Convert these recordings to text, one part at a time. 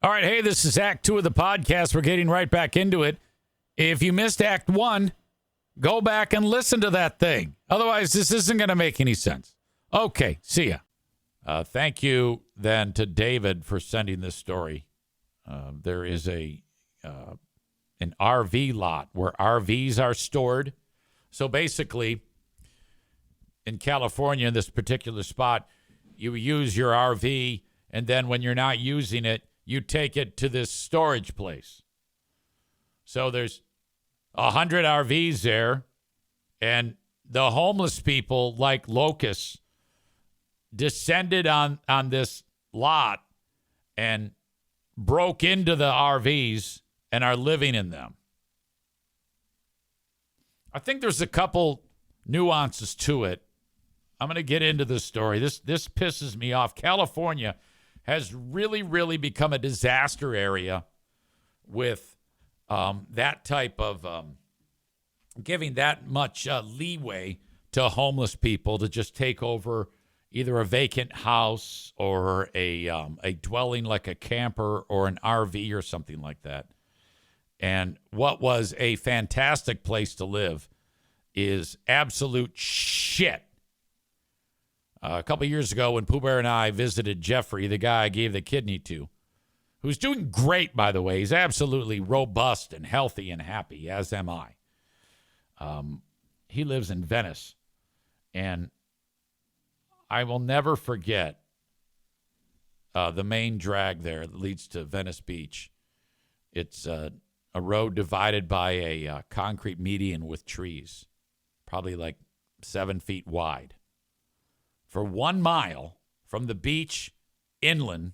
All right, hey, this is Act 2 of the podcast. We're getting right back into it. If you missed Act 1, go back and listen to that thing. Otherwise, this isn't going to make any sense. Okay, see ya. Thank you, then, to David for sending this story. There is an RV lot where RVs are stored. So basically, in California, in this particular spot, you use your RV, and then when you're not using it, you take it to this storage place. So there's 100 RVs there, and the homeless people, like locusts, descended on this lot and broke into the RVs and are living in them. I think there's a couple nuances to it. I'm going to get into this story. This pisses me off. California has really, really become a disaster area with that type of giving that much leeway to homeless people to just take over either a vacant house or a dwelling like a camper or an RV or something like that. And what was a fantastic place to live is absolute shit. A couple years ago when Pooh Bear and I visited Jeffrey, the guy I gave the kidney to, who's doing great, by the way. He's absolutely robust and healthy and happy, as am I. He lives in Venice. And I will never forget the main drag there that leads to Venice Beach. It's a road divided by a concrete median with trees, probably like 7 feet wide. For 1 mile from the beach inland,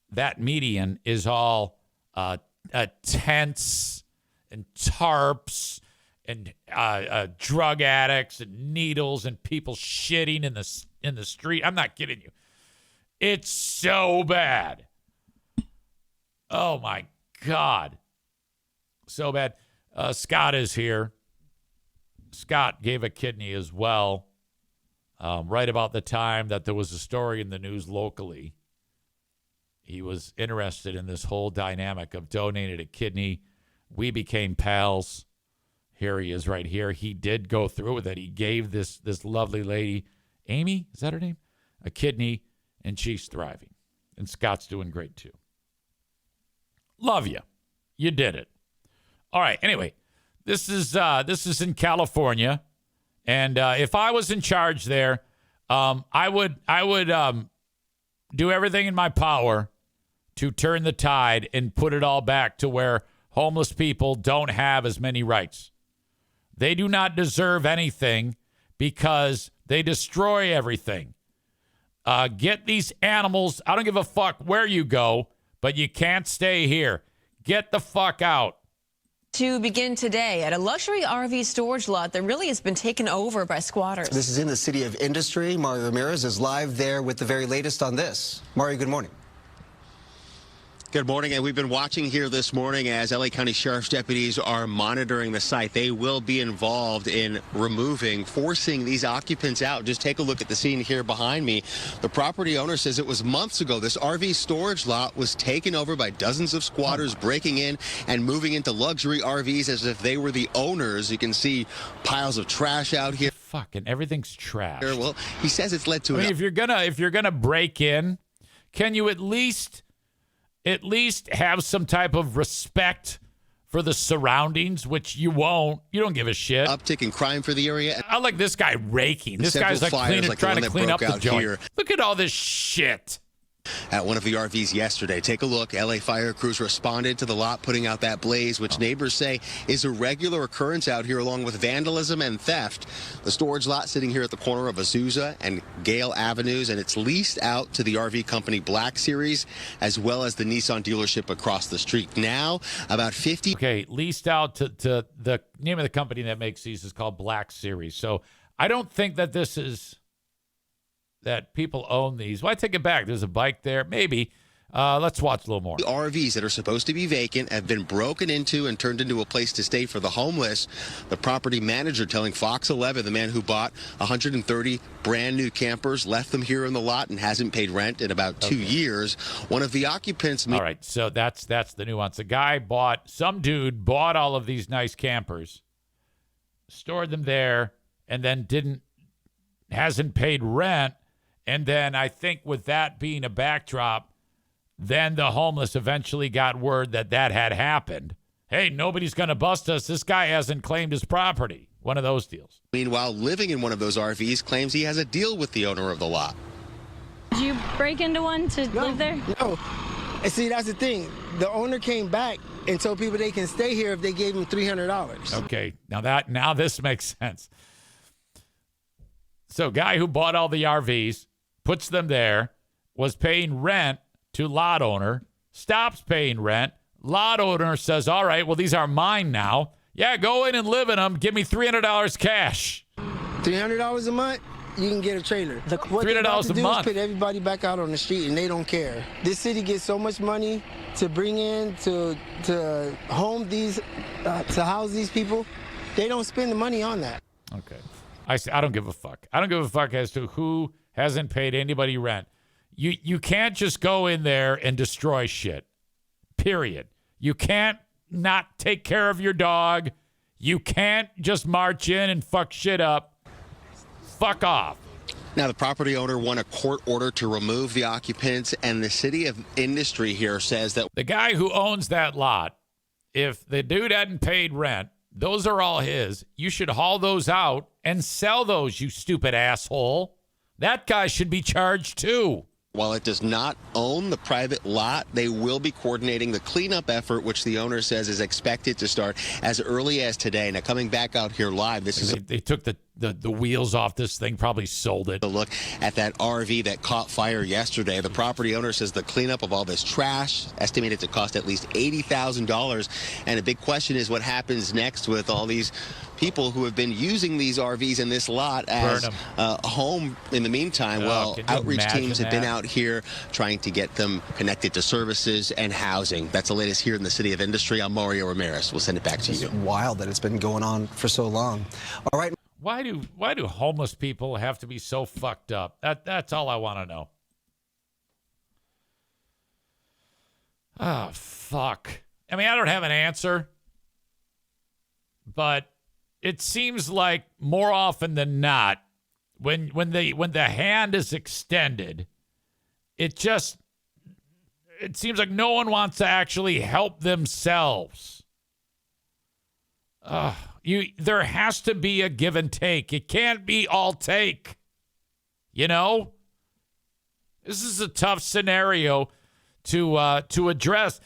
that median is all tents and tarps and drug addicts and needles and people shitting in the street. I'm not kidding you. It's so bad. Oh, my God. So bad. Scott is here. Scott gave a kidney as well. Right about the time that there was a story in the news locally. He was interested in this whole dynamic of donating a kidney. We became pals. Here he is right here. He did go through with it. He gave this lovely lady, Amy, is that her name? A kidney, and she's thriving. And Scott's doing great too. Love you. You did it. All right. Anyway, this is in California. And if I was in charge there, I would do everything in my power to turn the tide and put it all back to where homeless people don't have as many rights. They do not deserve anything because they destroy everything. Get these animals. I don't give a fuck where you go, but you can't stay here. Get the fuck out. To begin today at a luxury RV storage lot that really has been taken over by squatters. This is in the city of Industry. Mario Ramirez is live there with the very latest on this. Mario, good morning. Good morning, and we've been watching here this morning as LA County Sheriff's deputies are monitoring the site. They will be involved in forcing these occupants out. Just take a look at the scene here behind me. The property owner says it was months ago this RV storage lot was taken over by dozens of squatters breaking in and moving into luxury RVs as if they were the owners. You can see piles of trash out here. Fucking everything's trash. Well, he says it's led to. I mean, if you're gonna break in, can you at least have some type of respect for the surroundings, which you won't. You don't give a shit. Uptick in crime for the area. I like this guy raking. This guy's like trying to clean up the joint. Here. Look at all this shit. At one of the RVs yesterday. Take a look. LA fire crews responded to the lot, putting out that blaze, which neighbors say is a regular occurrence out here, along with vandalism and theft. The storage lot sitting here at the corner of Azusa and Gale Avenues, and it's leased out to the RV company Black Series, as well as the Nissan dealership across the street. Now, about 50... Okay, leased out to the name of the company that makes these is called Black Series. So I don't think that this is... that people own these. Well, I take it back. There's a bike there. Maybe. Let's watch a little more. The RVs that are supposed to be vacant have been broken into and turned into a place to stay for the homeless. The property manager telling Fox 11 the man who bought 130 brand new campers left them here in the lot and hasn't paid rent in about 2 years. One of the occupants... All right, so that's the nuance. Some dude bought all of these nice campers, stored them there, and then hasn't paid rent. And then I think with that being a backdrop, then the homeless eventually got word that had happened. Hey, nobody's going to bust us. This guy hasn't claimed his property. One of those deals. Meanwhile, living in one of those RVs claims he has a deal with the owner of the lot. Did you break into one to live there? No. And see, that's the thing. The owner came back and told people they can stay here if they gave him $300. Okay, now this makes sense. So guy who bought all the RVs, puts them there, was paying rent to lot owner, stops paying rent. Lot owner says, all right, well, these are mine now. Yeah, go in and live in them. Give me $300 cash. $300 a month, you can get a trailer. What $300 they're about to a do month. is put everybody back out on the street, and they don't care. This city gets so much money to bring in to home these, to house these people. They don't spend the money on that. Okay. I don't give a fuck. I don't give a fuck as to who hasn't paid anybody rent. You can't just go in there and destroy shit, period. You can't not take care of your dog. You can't just march in and fuck shit up. Fuck off. Now, the property owner won a court order to remove the occupants, and the city of industry here says that the guy who owns that lot, if the dude hadn't paid rent, those are all his. You should haul those out and sell those, you stupid asshole. That guy should be charged too. while it does not own the private lot, they will be coordinating the cleanup effort, which the owner says is expected to start as early as today. Now, coming back out here live, this is they took the wheels off this thing, probably sold it. a look at that RV that caught fire yesterday. The property owner says the cleanup of all this trash estimated to cost at least $80,000. And a big question is what happens next with all these people who have been using these RVs in this lot as a home in the meantime. Well, outreach teams have been out here trying to get them connected to services and housing. That's the latest here in the City of Industry. I'm Mario Ramirez. We'll send it back to you. It's wild that it's been going on for so long. All right. Why do homeless people have to be so fucked up? That's all I want to know. Oh, fuck. I mean, I don't have an answer, but it seems like more often than not, when the hand is extended, it seems like no one wants to actually help themselves. There has to be a give and take. It can't be all take. You know? This is a tough scenario to address.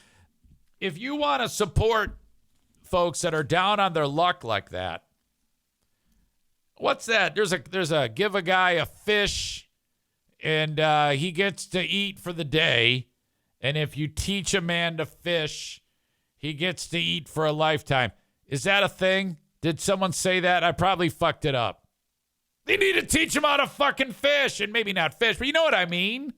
If you want to support folks that are down on their luck like that, what's that? There's a give a guy a fish and he gets to eat for the day. And if you teach a man to fish, he gets to eat for a lifetime. Is that a thing? Did someone say that? I probably fucked it up. They need to teach him how to fucking fish, and maybe not fish, but you know what I mean?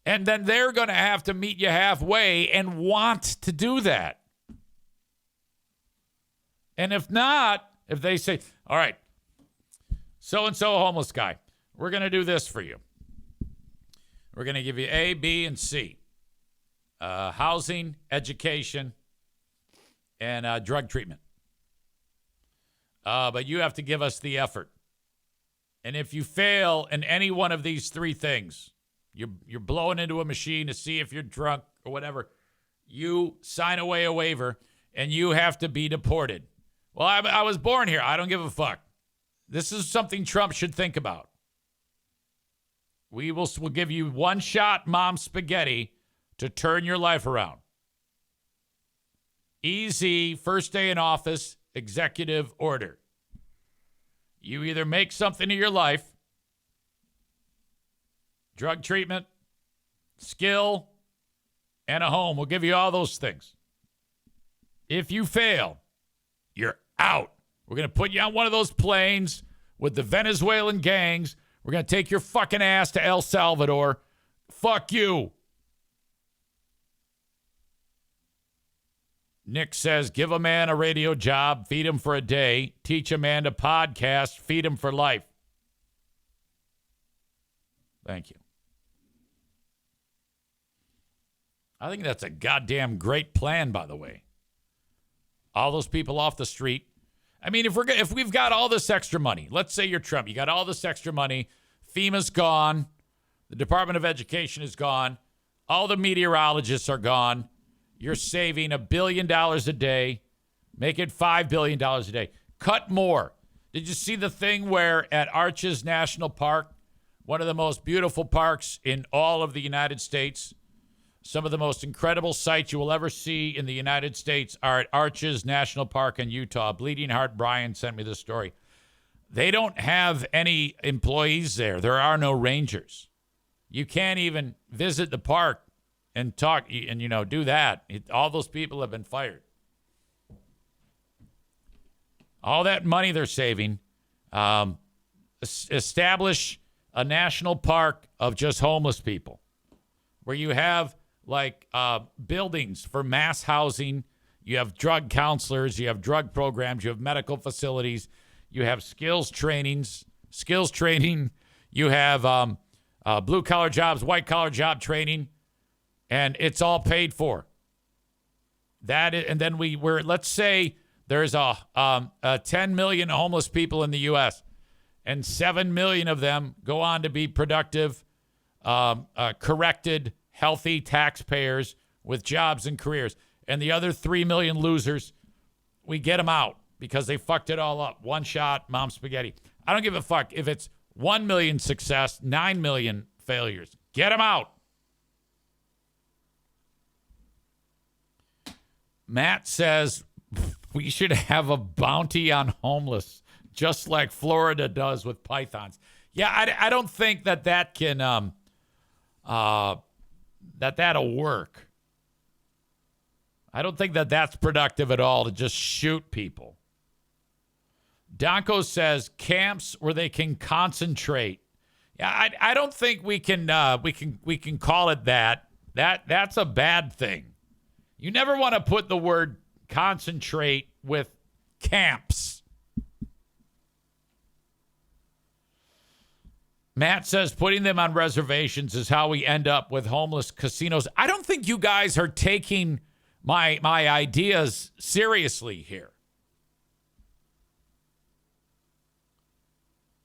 And then they're going to have to meet you halfway and want to do that. And if not, if they say, all right, so-and-so homeless guy, we're going to do this for you. We're going to give you A, B, and C. Housing, education, and drug treatment. But you have to give us the effort. And if you fail in any one of these three things, you're blowing into a machine to see if you're drunk or whatever, you sign away a waiver, and you have to be deported. Well, I was born here. I don't give a fuck. This is something Trump should think about. We'll give you one shot, Mom Spaghetti, to turn your life around. Easy, first day in office, executive order. You either make something of your life, drug treatment, skill, and a home. We'll give you all those things. If you fail, you're out. We're going to put you on one of those planes with the Venezuelan gangs. We're going to take your fucking ass to El Salvador. Fuck you. Nick says, give a man a radio job, feed him for a day. Teach a man to podcast, feed him for life. Thank you. I think that's a goddamn great plan, by the way. All those people off the street. I mean, if we've got all this extra money, let's say you're Trump, you got all this extra money, FEMA's gone, the Department of Education is gone, all the meteorologists are gone, you're saving $1 billion a day, make it $5 billion a day. Cut more. Did you see the thing where at Arches National Park, one of the most beautiful parks in all of the United States, some of the most incredible sights you will ever see in the United States are at Arches National Park in Utah. Bleeding Heart Brian sent me this story. They don't have any employees there. There are no rangers. You can't even visit the park and talk and, do that. All those people have been fired. All that money they're saving, establish a national park of just homeless people where you have buildings for mass housing. You have drug counselors. You have drug programs. You have medical facilities. You have skills training. You have blue-collar jobs, white-collar job training, and it's all paid for. And then let's say there's 10 million homeless people in the U.S., and 7 million of them go on to be productive, corrected, healthy taxpayers with jobs and careers. And the other 3 million losers, we get them out because they fucked it all up. One shot, mom spaghetti. I don't give a fuck if it's 1 million success, 9 million failures. Get them out. Matt says we should have a bounty on homeless, just like Florida does with pythons. Yeah, I don't think that can that'll work. I don't think that's productive at all to just shoot people. Donko says camps where they can concentrate. Yeah, I don't think we can call it that. That's a bad thing. You never want to put the word concentrate with camps. Matt says putting them on reservations is how we end up with homeless casinos. I don't think you guys are taking my ideas seriously here.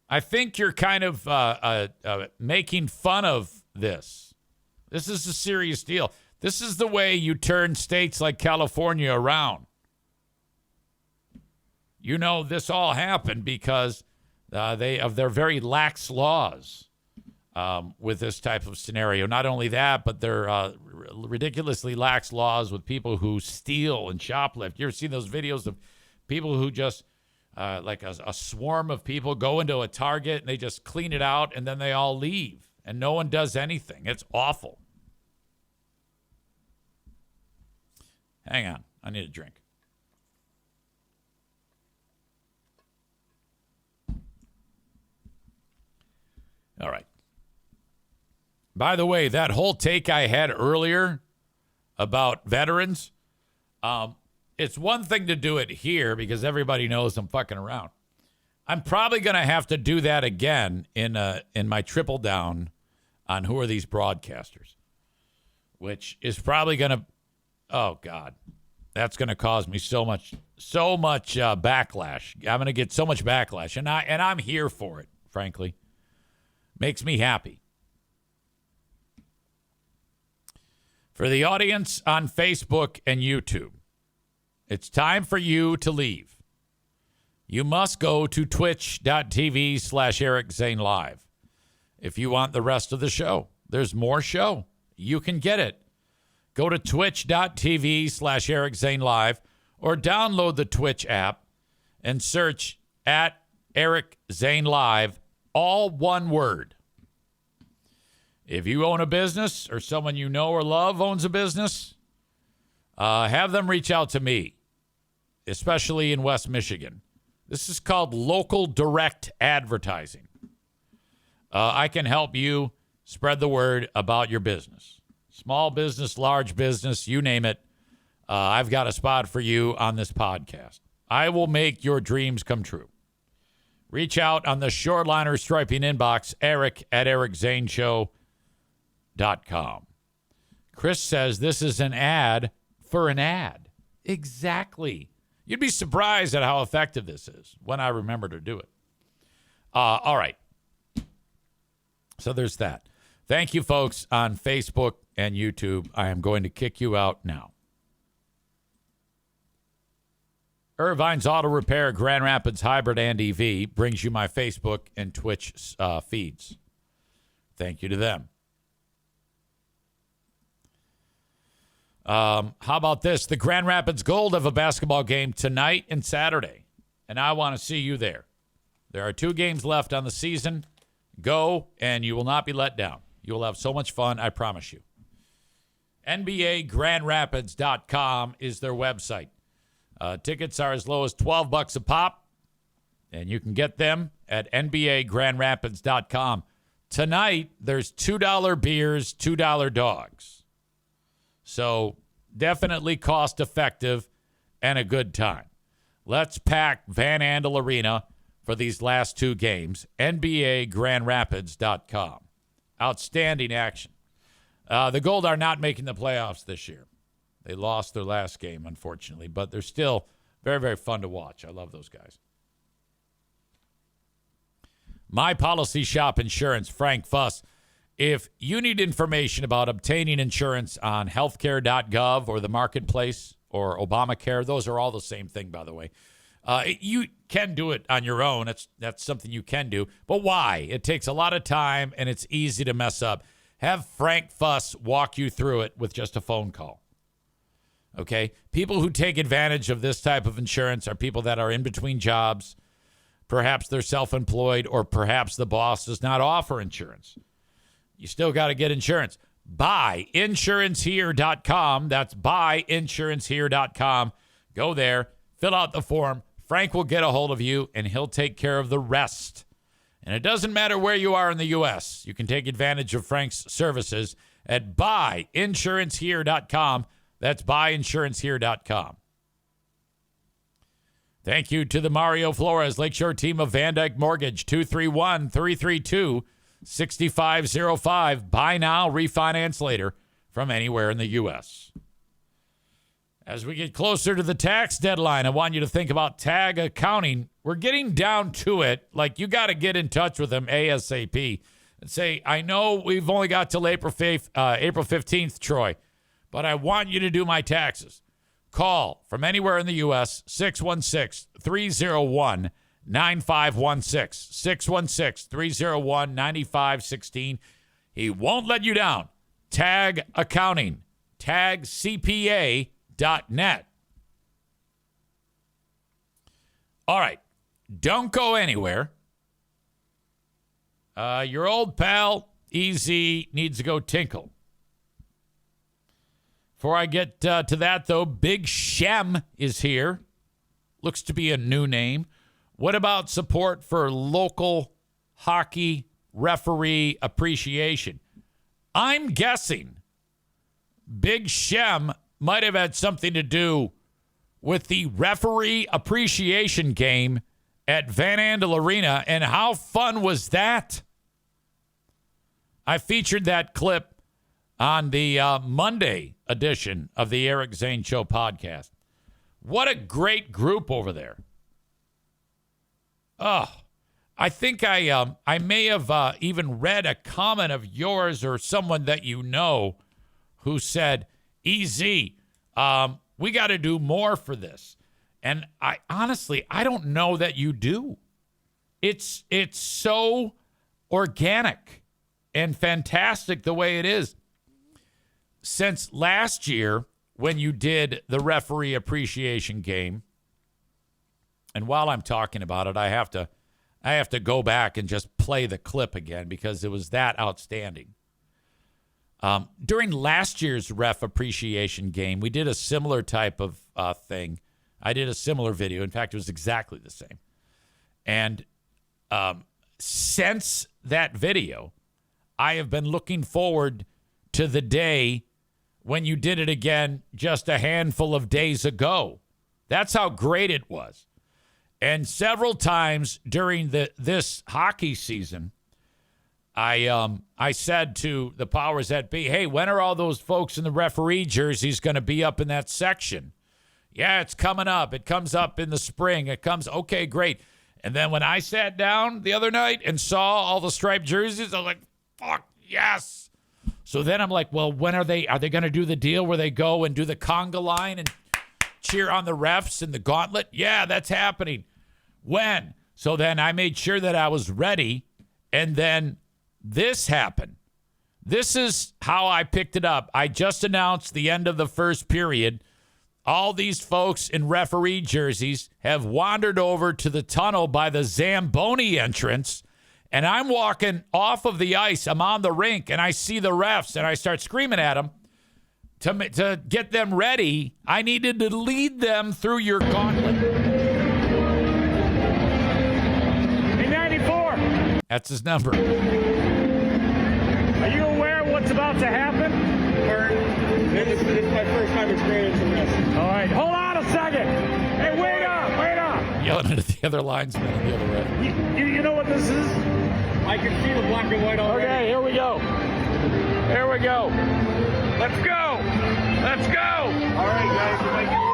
I think you're kind of making fun of this. This is a serious deal. This is the way you turn states like California around. This all happened because their very lax laws with this type of scenario. Not only that, but they're ridiculously lax laws with people who steal and shoplift. You ever seen those videos of people who just, like a swarm of people go into a Target and they just clean it out and then they all leave and no one does anything? It's awful. Hang on. I need a drink. All right. By the way, that whole take I had earlier about veterans, it's one thing to do it here because everybody knows I'm fucking around. I'm probably going to have to do that again in my triple down on who are these broadcasters, which is probably going to, oh God, that's going to cause me so much backlash. I'm going to get so much backlash, and I'm here for it, frankly. Makes me happy. For the audience on Facebook and YouTube, it's time for you to leave. You must go to twitch.tv/Eric Zane Live. If you want the rest of the show, there's more show. You can get it. Go to twitch.tv/Eric Zane Live or download the Twitch app and search at Eric Zane Live, all one word. If you own a business or someone you know or love owns a business, have them reach out to me, especially in West Michigan. This is called local direct advertising. I can help you spread the word about your business. Small business, large business, you name it. I've got a spot for you on this podcast. I will make your dreams come true. Reach out on the Shoreliner Striping inbox, eric@ericzaneshow.com. Chris says this is an ad for an ad. Exactly. You'd be surprised at how effective this is when I remember to do it. All right. So there's that. Thank you, folks, on Facebook and YouTube. I am going to kick you out now. Irvine's Auto Repair, Grand Rapids Hybrid and EV brings you my Facebook and Twitch feeds. Thank you to them. How about this? The Grand Rapids Gold have a basketball game tonight and Saturday, and I want to see you there. There are 2 games left on the season. Go, and you will not be let down. You will have so much fun, I promise you. NBAGrandRapids.com is their website. Tickets are as low as $12 a pop, and you can get them at NBAGrandRapids.com. Tonight, there's $2 beers, $2 dogs. So definitely cost effective and a good time. Let's pack Van Andel Arena for these last 2 games. NBAGrandRapids.com. Outstanding action. The Gold are not making the playoffs this year. They lost their last game, unfortunately, but they're still very, very fun to watch. I love those guys. My Policy Shop Insurance, Frank Fuss. If you need information about obtaining insurance on healthcare.gov or the marketplace or Obamacare, those are all the same thing, by the way. You can do it on your own. That's something you can do. But why? It takes a lot of time, and it's easy to mess up. Have Frank Fuss walk you through it with just a phone call. Okay? People who take advantage of this type of insurance are people that are in between jobs. Perhaps they're self-employed, or perhaps the boss does not offer insurance. You still got to get insurance. Buyinsurancehere.com. That's buyinsurancehere.com. Go there, fill out the form. Frank will get a hold of you, and he'll take care of the rest. And it doesn't matter where you are in the U.S. You can take advantage of Frank's services at buyinsurancehere.com. That's buyinsurancehere.com. Thank you to the Mario Flores Lakeshore team of Van Dyke Mortgage, 231-332-6505. Buy now, refinance later from anywhere in the U.S. As we get closer to the tax deadline, I want you to think about tag accounting. We're getting down to it. Like, you got to get in touch with them ASAP and say, I know we've only got till April 15th, Troy, but I want you to do my taxes. Call from anywhere in the U.S., 616-301-9516, 616-301-9516. He won't let you down. Tag Accounting, tagcpa.net. All right, don't go anywhere. Your old pal, EZ, needs to go tinkle. Before I get to that, though, Big Shem is here. Looks to be a new name. What about support for local hockey referee appreciation? I'm guessing Big Shem might have had something to do with the referee appreciation game at Van Andel Arena. And how fun was that? I featured that clip on the Monday edition of the Eric Zane Show podcast. What a great group over there. Oh, I think I may have even read a comment of yours or someone that you know who said, EZ, we got to do more for this. And I honestly don't know that you do. It's so organic and fantastic the way it is. Since last year, when you did the referee appreciation game, and while I'm talking about it, I have to go back and just play the clip again because it was that outstanding. During last year's ref appreciation game, we did a similar type of thing. I did a similar video. In fact, it was exactly the same. And since that video, I have been looking forward to the day when you did it again just a handful of days ago. That's how great it was. And several times during this hockey season, I said to the powers that be, hey, when are all those folks in the referee jerseys going to be up in that section? Yeah, it's coming up. It comes up in the spring. Okay, great. And then when I sat down the other night and saw all the striped jerseys, I was like, fuck, yes. So then I'm like, well, when are they going to do the deal where they go and do the conga line and cheer on the refs in the gauntlet? Yeah, that's happening. When? So then I made sure that I was ready, and then this happened. This is how I picked it up. I just announced the end of the first period. All these folks in referee jerseys have wandered over to the tunnel by the Zamboni entrance, and I'm walking off of the ice. I'm on the rink, and I see the refs, and I start screaming at them to get them ready. I needed to lead them through your gauntlet. Hey, 94. That's his number. Are you aware of what's about to happen? This is my first time experiencing this. All right, hold on a second. Hey, wait up. Yelling at the other linesman and the other ref. You know what this is? I can see the black and white already. Okay, here we go. Let's go. All right, guys. Thank you.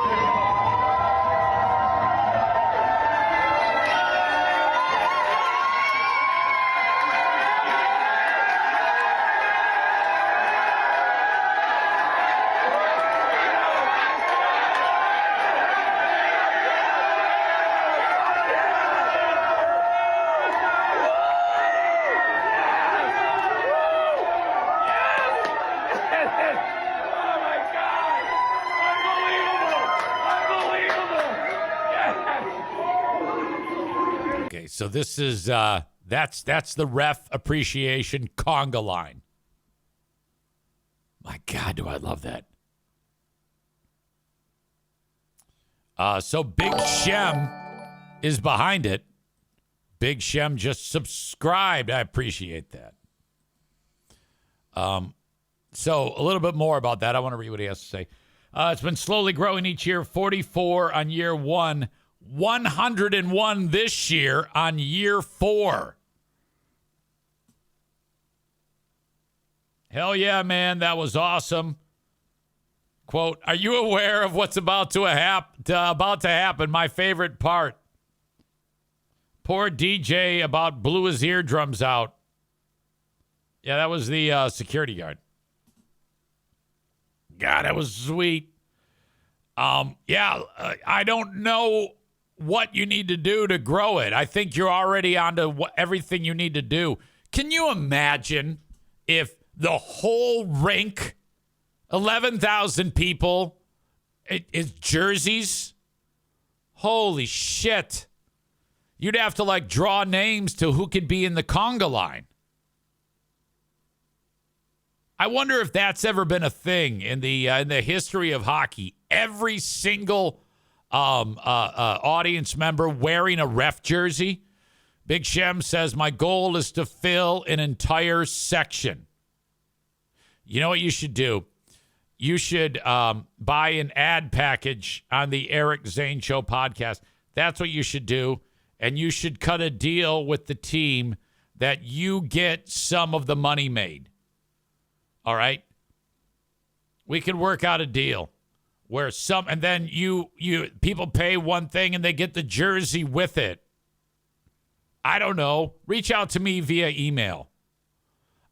Okay, so this is that's the ref appreciation conga line. My God, do I love that. So Big Shem is behind it. Big Shem just subscribed. I appreciate that. So a little bit more about that. I want to read what he has to say. It's been slowly growing each year. 44 on year one. 101 this year on year 4. Hell yeah, man. That was awesome. Quote, are you aware of what's about to happen? My favorite part. Poor DJ about blew his eardrums out. Yeah, that was the security guard. God, that was sweet. I don't know what you need to do to grow it. I think you're already onto everything you need to do. Can you imagine if the whole rink, 11,000 people, is jerseys? Holy shit. You'd have to draw names to who could be in the conga line. I wonder if that's ever been a thing in the history of hockey. Every single audience member wearing a ref jersey. Big Shem says, my goal is to fill an entire section. You know what you should do? You should buy an ad package on the Eric Zane Show podcast. That's what you should do. And you should cut a deal with the team that you get some of the money made. All right? We can work out a deal where and then you people pay one thing and they get the jersey with it. I don't know. Reach out to me via email.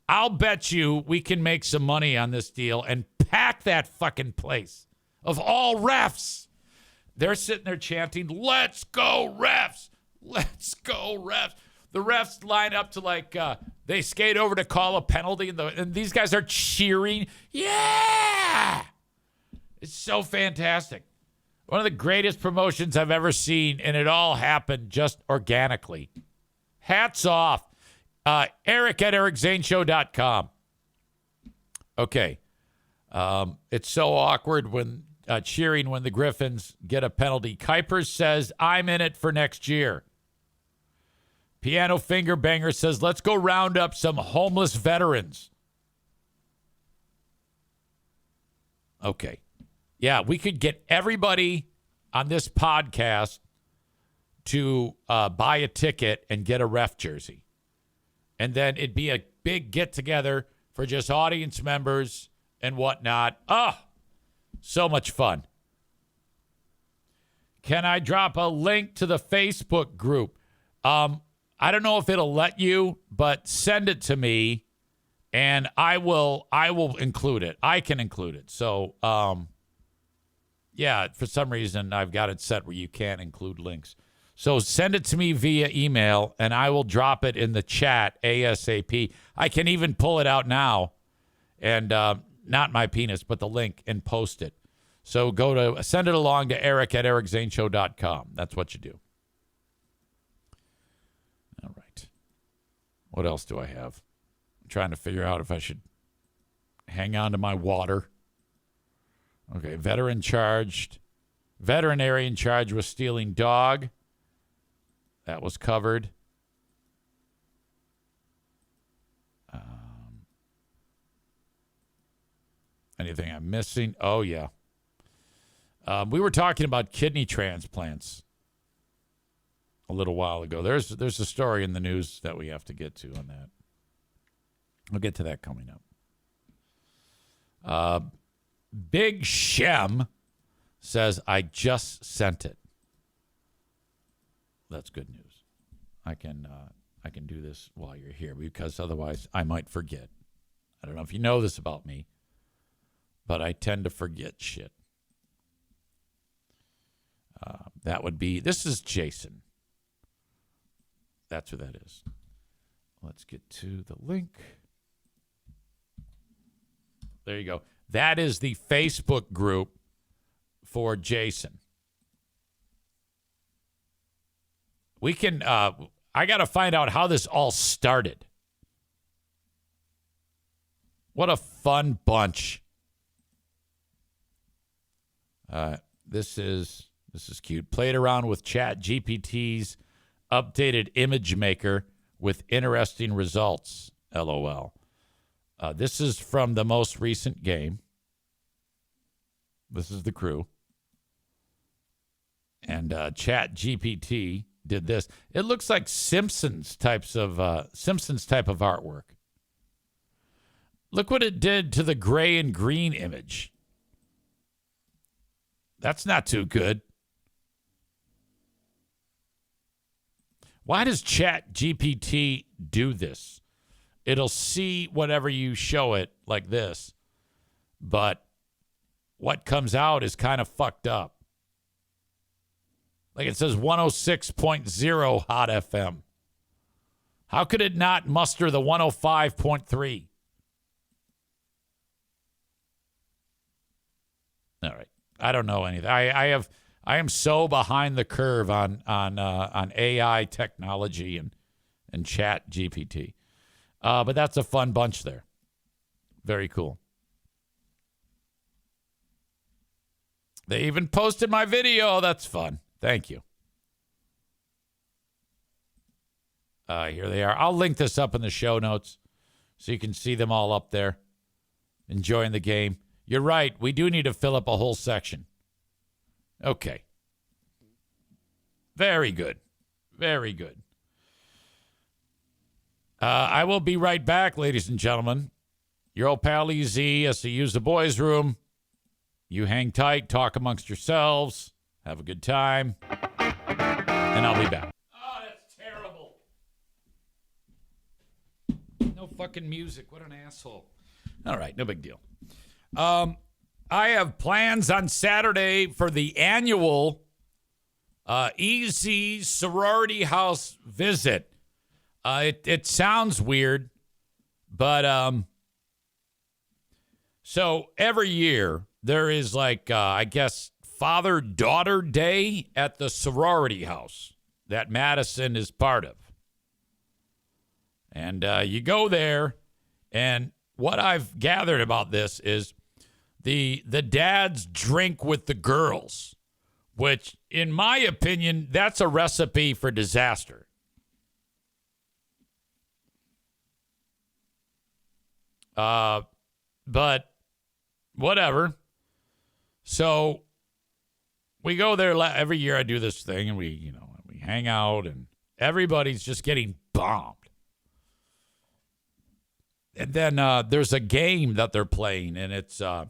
I'll bet you we can make some money on this deal and pack that fucking place of all refs. They're sitting there chanting, let's go refs. Let's go refs. The refs line up to they skate over to call a penalty and these guys are cheering. Yeah. It's so fantastic. One of the greatest promotions I've ever seen, and it all happened just organically. Hats off. Eric at ericzaneshow.com. Okay. It's so awkward when cheering when the Griffins get a penalty. Kuiper says, I'm in it for next year. Piano Finger Banger says, let's go round up some homeless veterans. Okay. Yeah, we could get everybody on this podcast to buy a ticket and get a ref jersey. And then it'd be a big get-together for just audience members and whatnot. Oh, so much fun. Can I drop a link to the Facebook group? I don't know if it'll let you, but send it to me, and I will include it. I can include it. So, yeah, for some reason, I've got it set where you can't include links. So send it to me via email, and I will drop it in the chat ASAP. I can even pull it out now, and not my penis, but the link, and post it. So send it along to eric@ericzaneshow.com. That's what you do. All right. What else do I have? I'm trying to figure out if I should hang on to my water. Okay, veterinarian charged with stealing dog. That was covered. Anything I'm missing? Oh, yeah. We were talking about kidney transplants a little while ago. There's a story in the news that we have to get to on that. I'll get to that coming up. Big Shem says, I just sent it. That's good news. I can do this while you're here, because otherwise I might forget. I don't know if you know this about me, but I tend to forget shit. This is Jason. That's who that is. Let's get to the link. There you go. That is the Facebook group for Jason. We can, I got to find out how this all started. What a fun bunch. This is cute. Played around with Chat GPT's updated image maker with interesting results. LOL. This is from the most recent game. This is the crew. And Chat GPT did this. It looks like Simpsons type of artwork. Look what it did to the gray and green image. That's not too good. Why does Chat GPT do this? It'll see whatever you show it like this, but what comes out is kind of fucked up. Like it says 106.0 Hot FM. How could it not muster the 105.3? All right. I don't know anything. I am so behind the curve on AI technology and Chat GPT. But that's a fun bunch there. Very cool. They even posted my video. That's fun. Thank you. Here they are. I'll link this up in the show notes so you can see them all up there enjoying the game. You're right. We do need to fill up a whole section. Okay. Very good. Very good. I will be right back, ladies and gentlemen. Your old pal EZ has to use the boys' room. You hang tight, talk amongst yourselves, have a good time, and I'll be back. Oh, that's terrible. No fucking music. What an asshole. All right, no big deal. I have plans on Saturday for the annual EZ sorority house visit. It sounds weird, but so every year there is like, I guess, Father-Daughter Day at the sorority house that Madison is part of. And you go there, and what I've gathered about this is the dads drink with the girls, which, in my opinion, that's a recipe for disaster. But whatever. So we go there every year. I do this thing, and we hang out, and everybody's just getting bombed. And then there's a game that they're playing, and it's I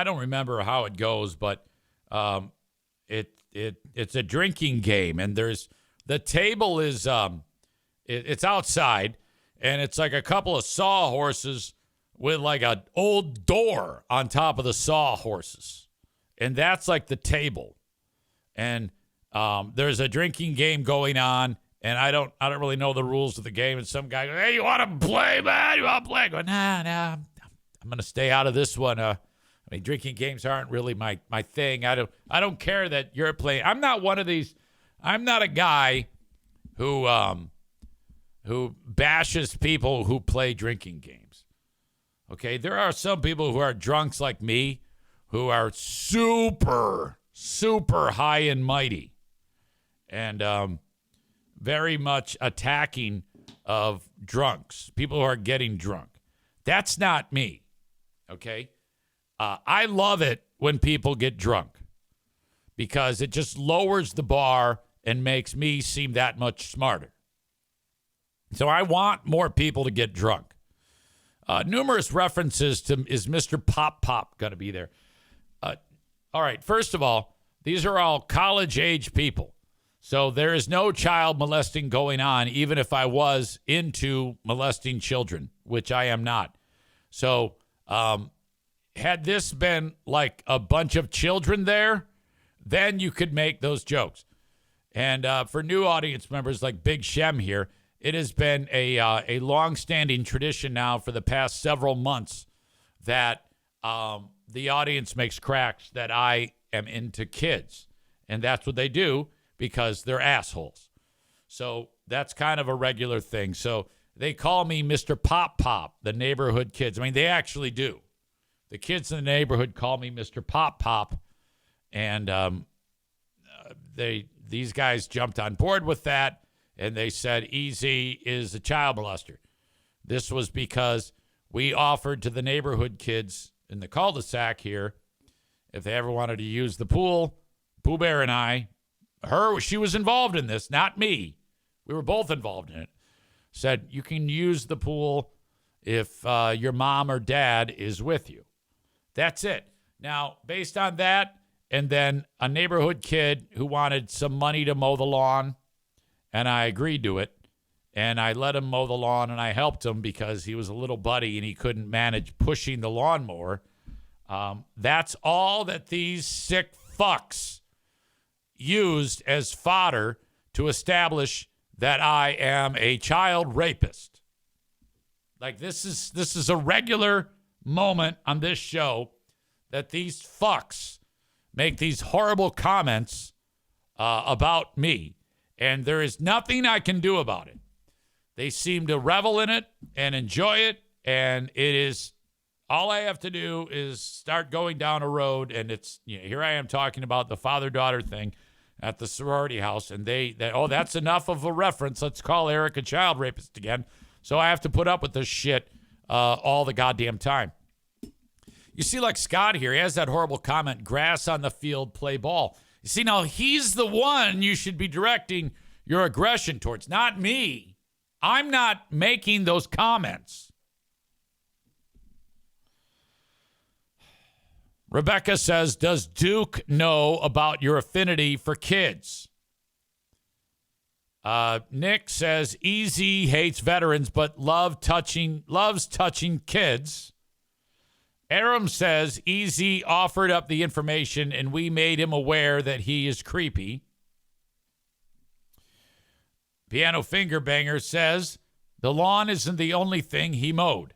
don't remember how it goes, but it's a drinking game, and the table is it's outside, and it's like a couple of sawhorses with like an old door on top of the sawhorses, and that's like the table. And there's a drinking game going on, and I don't really know the rules of the game. And some guy goes, "Hey, you want to play, man? You want to play?" I go, "Nah, I'm gonna stay out of this one." I mean, drinking games aren't really my thing. I don't care that you're playing. I'm not one of these. I'm not a guy who bashes people who play drinking games. Okay, there are some people who are drunks like me, who are super high and mighty, and very much attacking of drunks, people who are getting drunk. That's not me. Okay. I love it when people get drunk because it just lowers the bar and makes me seem that much smarter. So I want more people to get drunk. Numerous references to, is Mr. Pop going to be there? All right. First of all, these are all college-age people. So there is no child molesting going on, even if I was into molesting children, which I am not. So, had this been like a bunch of children there, then you could make those jokes. And for new audience members like Big Shem here, it has been a long-standing tradition now for the past several months that the audience makes cracks that I am into kids. And that's what they do because they're assholes. So that's kind of a regular thing. So they call me Mr. Pop, the neighborhood kids. I mean, they actually do. The kids in the neighborhood call me Mr. Pop, and these guys jumped on board with that, and they said EZ is a child molester. This was because we offered to the neighborhood kids in the cul-de-sac here, if they ever wanted to use the pool, Pooh Bear and I, she was involved in this, not me. We were both involved in it. Said you can use the pool if your mom or dad is with you. That's it. Now, based on that, and then a neighborhood kid who wanted some money to mow the lawn, and I agreed to it, and I let him mow the lawn, and I helped him because he was a little buddy and he couldn't manage pushing the lawnmower. That's all that these sick fucks used as fodder to establish that I am a child rapist. Like this is a regular moment on this show that these fucks make these horrible comments about me, and there is nothing I can do about it. They seem to revel in it and enjoy it, and it is all I have to do is start going down a road, and it's here I am talking about the father-daughter thing at the sorority house, and they that's enough of a reference. Let's call Eric a child rapist again. So I have to put up with this shit all the goddamn time. You see, like Scott here, he has that horrible comment, grass on the field, play ball. You see, now he's the one you should be directing your aggression towards, not me. I'm not making those comments. Rebecca says, does Duke know about your affinity for kids? Nick says, EZ hates veterans but loves touching kids. Aram says, EZ offered up the information and we made him aware that he is creepy. Piano Finger Banger says, the lawn isn't the only thing he mowed.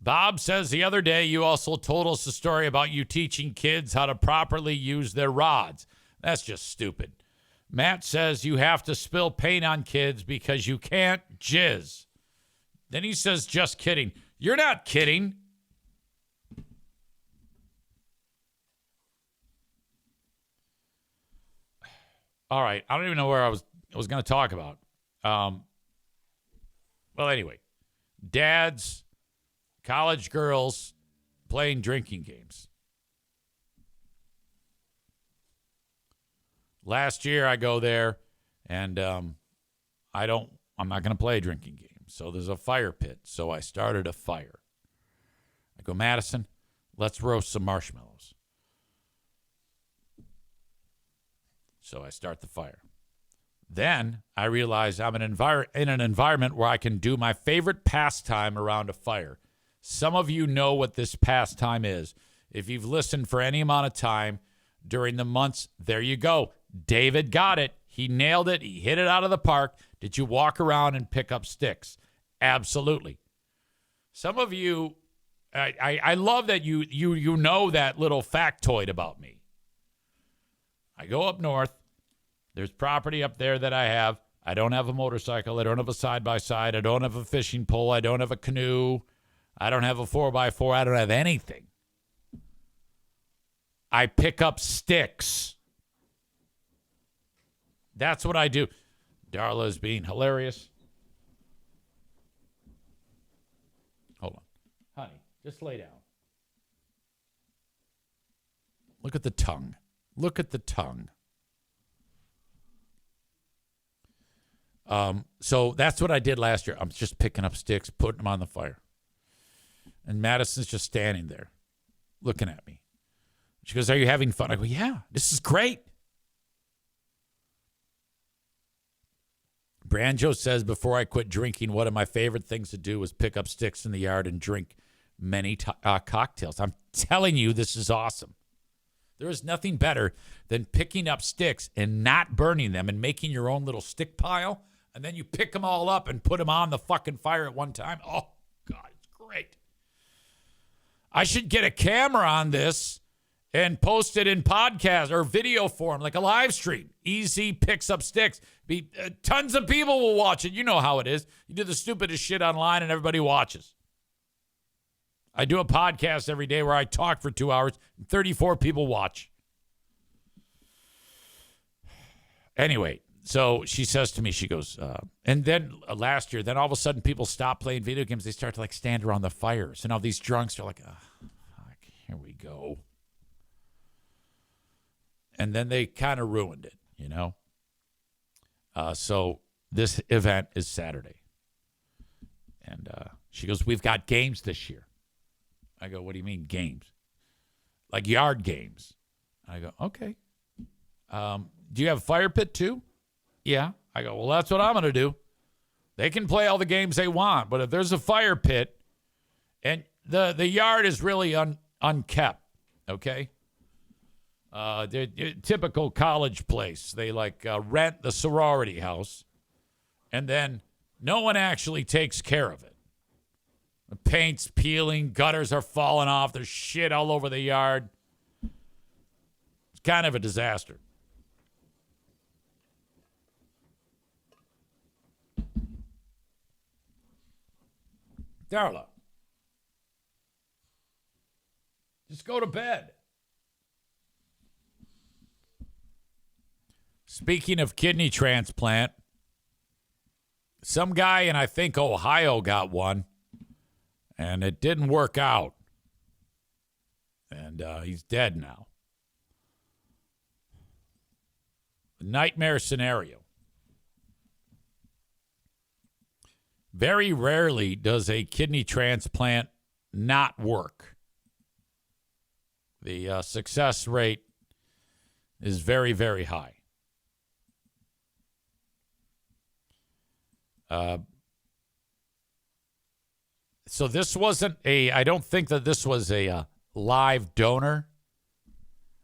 Bob says, the other day you also told us a story about you teaching kids how to properly use their rods. That's just stupid. Matt says you have to spill paint on kids because you can't jizz. Then he says, just kidding. You're not kidding. All right. I don't even know where I was going to talk about. Well, anyway, dads, college girls playing drinking games. Last year I go there and I'm not going to play a drinking game. So there's a fire pit. So I started a fire. I go, Madison, let's roast some marshmallows. So I start the fire. Then I realize I'm in an environment where I can do my favorite pastime around a fire. Some of you know what this pastime is. If you've listened for any amount of time during the months, there you go. David got it. He nailed it. He hit it out of the park. Did you walk around and pick up sticks? Absolutely. Some of you, I love that you know that little factoid about me. I go up north. There's property up there that I have. I don't have a motorcycle. I don't have a side-by-side. I don't have a fishing pole. I don't have a canoe. I don't have a 4x4. I don't have anything. I pick up sticks. That's what I do. Darla is being hilarious. Hold on. Honey, just lay down. Look at the tongue. Look at the tongue. So that's what I did last year. I'm just picking up sticks, putting them on the fire. And Madison's just standing there looking at me. She goes, are you having fun? I go, yeah, this is great. Branjo says, before I quit drinking, one of my favorite things to do was pick up sticks in the yard and drink many cocktails. I'm telling you, this is awesome. There is nothing better than picking up sticks and not burning them and making your own little stick pile. And then you pick them all up and put them on the fucking fire at one time. Oh, God, it's great. I should get a camera on this and post it in podcast or video form, like a live stream. Easy picks up sticks. Tons of people will watch it. You know how it is. You do the stupidest shit online and everybody watches. I do a podcast every day where I talk for 2 hours and 34 people watch. Anyway, so she says to me, she goes, and then last year, then all of a sudden people stop playing video games. They start to like stand around the fires. And all these drunks are like, oh, fuck, here we go. And then they kind of ruined it, you know? So this event is Saturday. And she goes, we've got games this year. I go, what do you mean games? Like yard games. I go, okay. Do you have a fire pit too? Yeah. I go, well, that's what I'm going to do. They can play all the games they want, but if there's a fire pit and the yard is really unkept, okay? Typical college place. They like rent the sorority house, and then no one actually takes care of it. The paint's peeling, gutters are falling off, there's shit all over the yard. It's kind of a disaster. Darla, just go to bed. Speaking of kidney transplant, some guy in, I think, Ohio got one, and it didn't work out. And he's dead now. Nightmare scenario. Very rarely does a kidney transplant not work. The success rate is very, very high. So this wasn't I don't think that this was a live donor.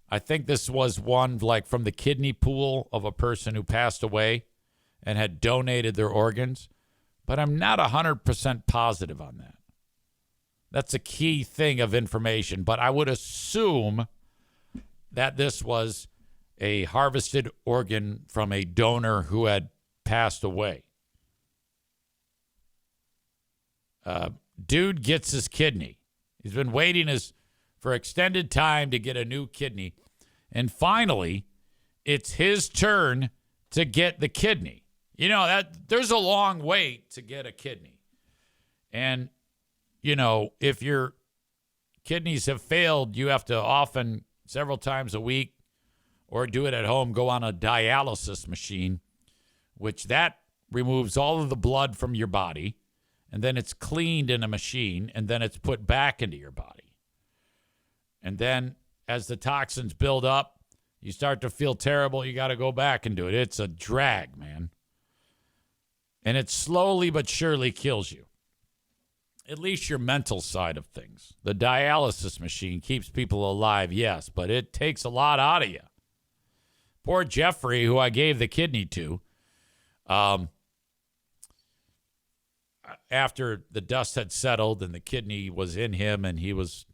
I think this was one like from the kidney pool of a person who passed away and had donated their organs. But I'm not 100% positive on that. That's a key thing of information. But I would assume that this was a harvested organ from a donor who had passed away. Dude gets his kidney. He's been waiting for extended time to get a new kidney. And finally, it's his turn to get the kidney. You know, that there's a long wait to get a kidney. And, if your kidneys have failed, you have to often, several times a week, or do it at home, go on a dialysis machine, which that removes all of the blood from your body, and then it's cleaned in a machine, and then it's put back into your body. And then as the toxins build up, you start to feel terrible, you got to go back and do it. It's a drag, man. And it slowly but surely kills you. At least your mental side of things. The dialysis machine keeps people alive, yes, but it takes a lot out of you. Poor Jeffrey, who I gave the kidney to, after the dust had settled and the kidney was in him and he was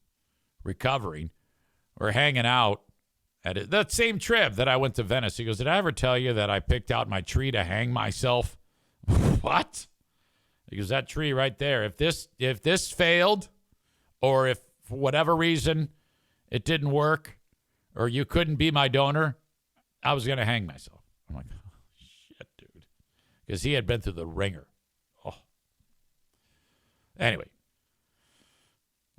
recovering, we're hanging out at that same trip that I went to Venice. He goes, did I ever tell you that I picked out my tree to hang myself? What? Because that tree right there, if this failed, or if for whatever reason it didn't work, or you couldn't be my donor, I was going to hang myself. I'm like, oh, shit, dude. Because he had been through the ringer. Oh. Anyway.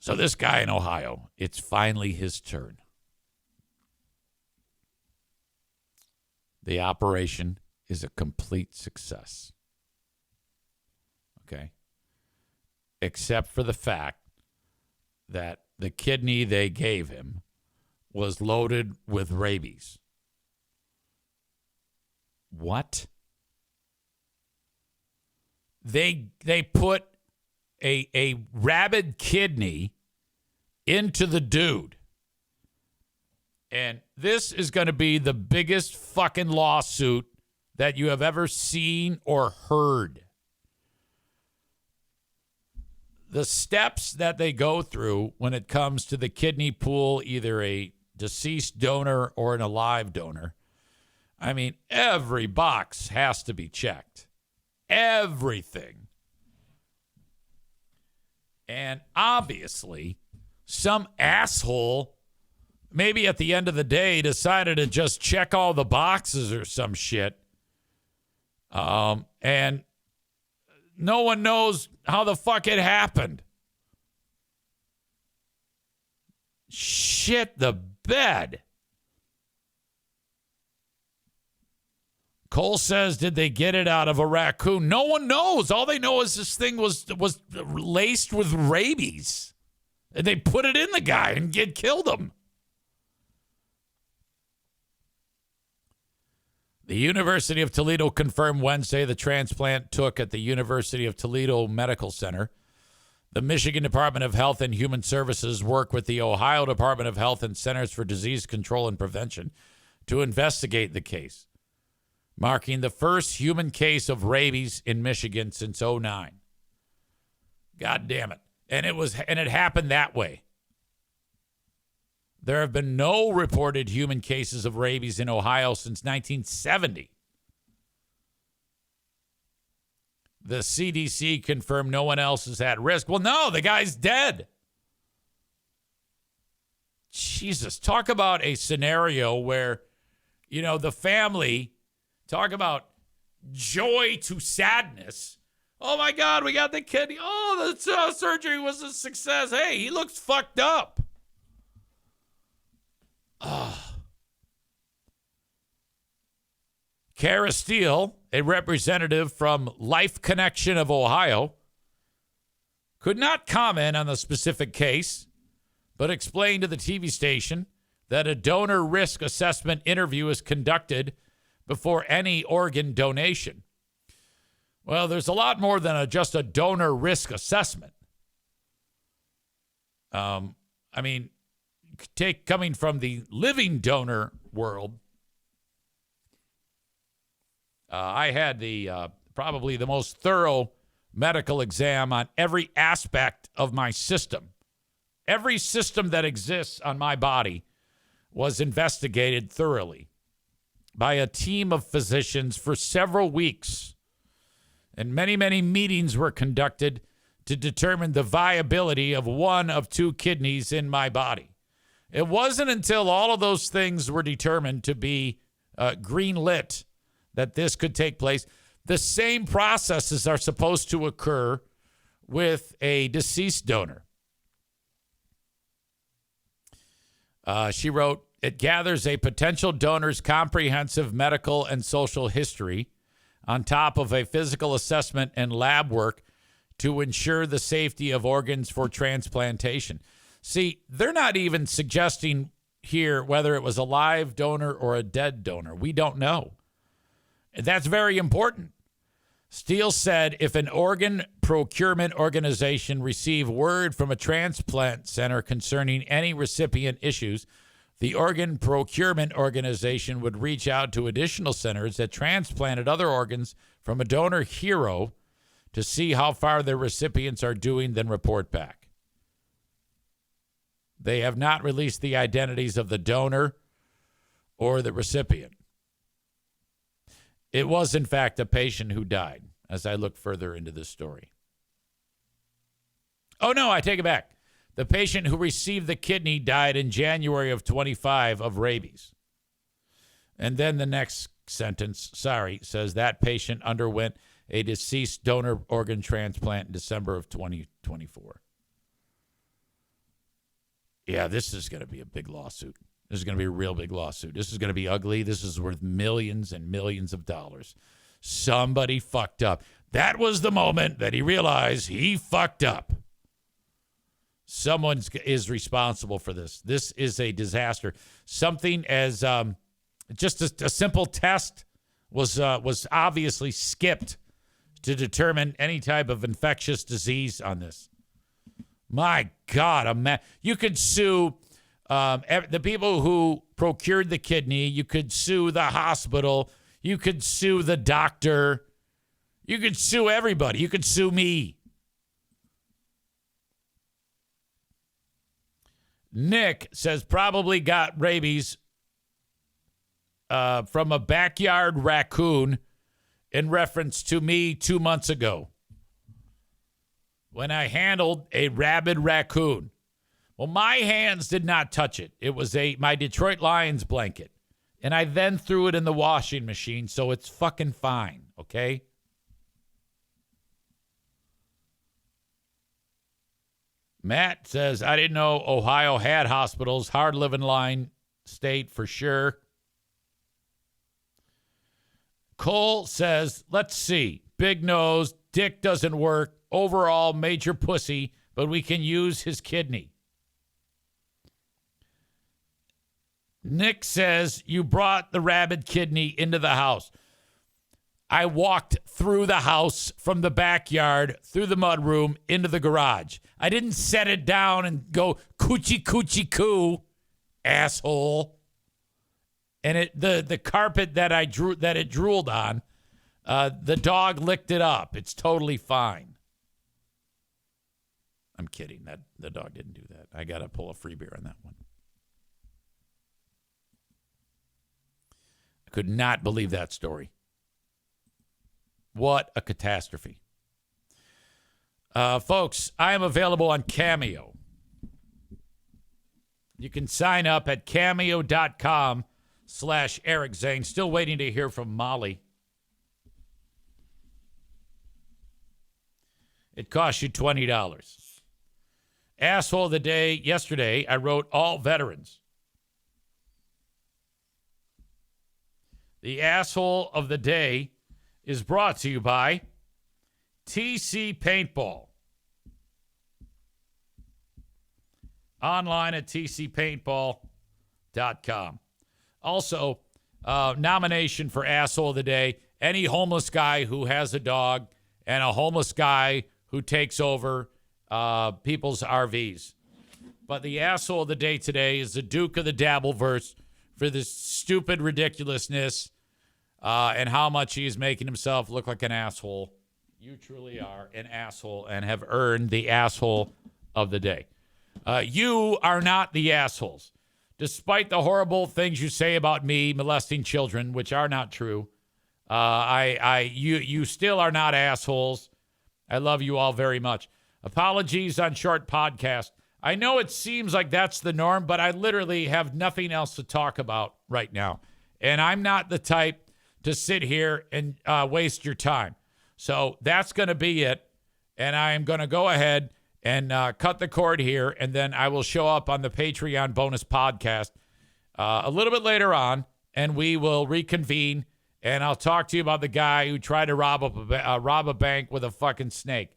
So this guy in Ohio, it's finally his turn. The operation is a complete success. Okay? Except for the fact that the kidney they gave him was loaded with rabies. What? They put a rabid kidney into the dude. And this is going to be the biggest fucking lawsuit that you have ever seen or heard. The steps that they go through when it comes to the kidney pool, either a deceased donor or an alive donor, I mean, every box has to be checked. Everything. And obviously, some asshole, maybe at the end of the day, decided to just check all the boxes or some shit. And no one knows how the fuck it happened. Shit the bed. Cole says, did they get it out of a raccoon? No one knows. All they know is this thing was laced with rabies. And they put it in the guy and killed him. The University of Toledo confirmed Wednesday the transplant took at the University of Toledo Medical Center. The Michigan Department of Health and Human Services worked with the Ohio Department of Health and Centers for Disease Control and Prevention to investigate the case, marking the first human case of rabies in Michigan since 2009. God damn it. And it happened that way. There have been no reported human cases of rabies in Ohio since 1970. The CDC confirmed no one else is at risk. Well, no, the guy's dead. Jesus, talk about a scenario where, the family, talk about joy to sadness. Oh, my God, we got the kidney. Oh, the surgery was a success. Hey, he looks fucked up. Kara Steele, a representative from Life Connection of Ohio, could not comment on the specific case, but explained to the TV station that a donor risk assessment interview is conducted before any organ donation. Well, there's a lot more than just a donor risk assessment. Coming from the living donor world, I had probably the most thorough medical exam on every aspect of my system. Every system that exists on my body was investigated thoroughly by a team of physicians for several weeks. And many, many meetings were conducted to determine the viability of one of two kidneys in my body. It wasn't until all of those things were determined to be green lit that this could take place. The same processes are supposed to occur with a deceased donor. She wrote, it gathers a potential donor's comprehensive medical and social history on top of a physical assessment and lab work to ensure the safety of organs for transplantation. See, they're not even suggesting here whether it was a live donor or a dead donor. We don't know. That's very important. Steele said if an organ procurement organization received word from a transplant center concerning any recipient issues, the organ procurement organization would reach out to additional centers that transplanted other organs from a donor hero to see how far their recipients are doing, then report back. They have not released the identities of the donor or the recipient. It was, in fact, a patient who died, as I look further into this story. Oh, no, I take it back. The patient who received the kidney died in January of 25 of rabies. And then the next sentence, says that patient underwent a deceased donor organ transplant in December of 2024. Yeah, this is going to be a big lawsuit. This is going to be a real big lawsuit. This is going to be ugly. This is worth millions and millions of dollars. Somebody fucked up. That was the moment that he realized he fucked up. Someone is responsible for this. This is a disaster. Something as just a simple test was obviously skipped to determine any type of infectious disease on this. My God, you could sue the people who procured the kidney. You could sue the hospital. You could sue the doctor. You could sue everybody. You could sue me. Nick says probably got rabies from a backyard raccoon in reference to me 2 months ago when I handled a rabid raccoon. Well, my hands did not touch it. It was my Detroit Lions blanket. And I then threw it in the washing machine, so it's fucking fine, okay? Matt says, I didn't know Ohio had hospitals. Hard living line state for sure. Cole says, let's see. Big nose, dick doesn't work. Overall, major pussy, but we can use his kidney. Nick says, you brought the rabid kidney into the house. I walked through the house from the backyard, through the mudroom, into the garage. I didn't set it down and go coochie coochie coo, asshole. And the carpet that it drooled on, the dog licked it up. It's totally fine. I'm kidding. The dog didn't do that. I got to pull a free beer on that one. I could not believe that story. What a catastrophe. Folks, I am available on Cameo. You can sign up at cameo.com/Eric Zane. Still waiting to hear from Molly. It costs you $20. Asshole of the day. Yesterday, I wrote all veterans. The asshole of the day is brought to you by TC Paintball. Online at tcpaintball.com. Also, nomination for asshole of the day. Any homeless guy who has a dog and a homeless guy who takes over people's RVs. But the asshole of the day today is the Duke of the Dabbleverse for this stupid ridiculousness and how much he is making himself look like an asshole. You truly are an asshole and have earned the asshole of the day. You are not the assholes. Despite the horrible things you say about me molesting children, which are not true, you still are not assholes. I love you all very much. Apologies on short podcast. I know it seems like that's the norm, but I literally have nothing else to talk about right now. And I'm not the type to sit here and waste your time. So that's going to be it. and I am going to go ahead and cut the cord here, and then I will show up on the Patreon bonus podcast a little bit later on, and we will reconvene, and I'll talk to you about the guy who tried to rob a bank with a fucking snake.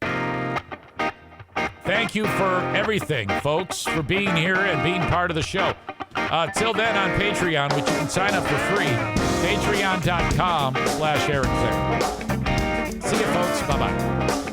Thank you for everything, folks, for being here and being part of the show. Till then, on Patreon, which you can sign up for free, patreon.com/Eric Zick. See you, folks. Bye-bye.